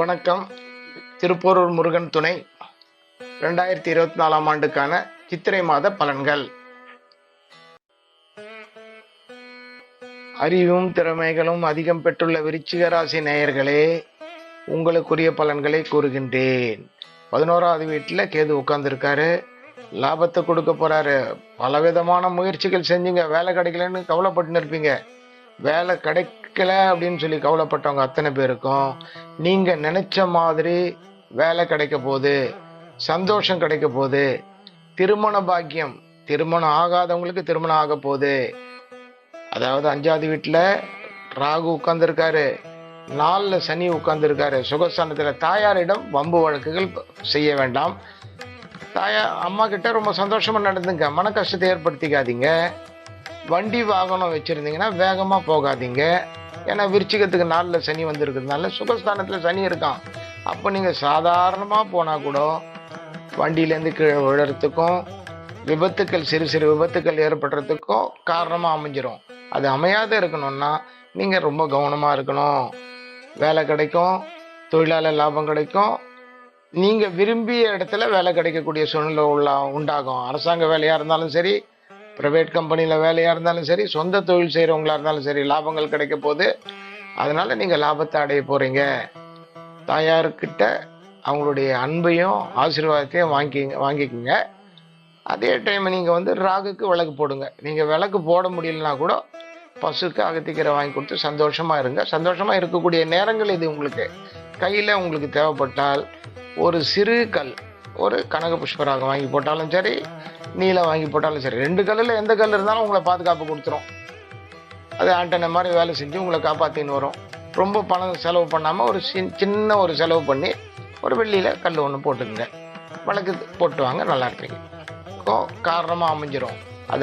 வணக்கம். திருப்போரூர் முருகன் துணை 2024 ஆண்டுக்கான சித்திரை மாத பலன்கள். அறிவும் திறமைகளும் அதிகம் பெற்றுள்ள விருச்சிக ராசி நேயர்களே, உங்களுக்குரிய பலன்களை கூறுகின்றேன். 11வது வீட்டில் கேது உட்கார்ந்துருக்காரு. லாபத்தை கொடுக்க போறாரு. பலவிதமான முயற்சிகள் செஞ்சீங்க, வேலை கிடைக்கலன்னு கவலைப்பட்டு இருப்பீங்க. வேலை கிடைக்கல அப்படின்னு சொல்லி கவலைப்பட்டவங்க அத்தனை பேருக்கும் நீங்க நினைச்ச மாதிரி வேலை கிடைக்க போகுது, சந்தோஷம் கிடைக்க போகுது. திருமண பாக்கியம், திருமணம் ஆகாதவங்களுக்கு திருமணம் ஆக போகுது. அதாவது 5வது வீட்டுல ராகு உட்கார்ந்துருக்காரு, 4ல் சனி உட்கார்ந்துருக்காரு. சுகஸ்தானத்துல தாயாரிடம் வம்பு வழக்குகள் செய்ய வேண்டாம். அம்மா கிட்ட ரொம்ப சந்தோஷமா நடந்துங்க, மன கஷ்டத்தை ஏற்படுத்திக்காதீங்க. வண்டி வாகனம் வச்சிருந்தீங்கன்னா வேகமா போகாதீங்க. ஏன்னா விருச்சிகத்துக்கு 4ல் சனி வந்திருக்கிறதுனால சுகஸ்தானத்துல சனி இருக்கான். அப்போ நீங்க சாதாரணமா போனா கூட வண்டியிலேருந்து கீழே விழுறதுக்கும் விபத்துக்கள், சிறு சிறு விபத்துக்கள் ஏற்படுறதுக்கும் காரணமா அமைஞ்சிரும். அது அமையாத இருக்கணும்னா நீங்க ரொம்ப கவனமா இருக்கணும். வேலை கிடைக்கும், தொழிலாளர் லாபம் கிடைக்கும், நீங்க விரும்பிய இடத்துல வேலை கிடைக்கக்கூடிய சூழ்நிலை உண்டாகும். அரசாங்க வேலையா இருந்தாலும் சரி, பிரைவேட் கம்பெனியில் வேலையாக இருந்தாலும் சரி, சொந்த தொழில் செய்கிறவங்களா இருந்தாலும் சரி, லாபங்கள் கிடைக்க போகுது. அதனால நீங்கள் லாபத்தை அடைய போகிறீங்க. தாயார்கிட்ட அவங்களுடைய அன்பையும் ஆசீர்வாதத்தையும் வாங்கிக்கோங்க. அதே டைம் நீங்கள் ராகுக்கு விளக்கு போடுங்க. நீங்கள் விளக்கு போட முடியலனா கூட பசுக்கு அகத்திக்கீரை வாங்கி கொடுத்து சந்தோஷமாக இருங்க. சந்தோஷமாக இருக்கக்கூடிய நேரங்கள் இது. உங்களுக்கு கையில் உங்களுக்கு தேவைப்பட்டால் ஒரு சிறு கல், ஒரு கனக புஷ்பராகம் வாங்கி போட்டாலும் சரி, நீலம் வாங்கி போட்டாலும் சரி, 2 கல்லில் எந்த கல் இருந்தாலும் உங்களை பாதுகாப்பு கொடுத்துரும். அது ஆண்டனை மாதிரி வேலை செஞ்சு உங்களை காப்பாற்றின்னு வரும். ரொம்ப பணம் செலவு பண்ணாமல் ஒரு சின்ன ஒரு செலவு பண்ணி ஒரு வெள்ளியில் கல் ஒன்று போட்டுக்குங்க. வழக்கு போட்டு வாங்க, நல்லா இருப்பீங்க. காரணமாக அமைஞ்சிரும்.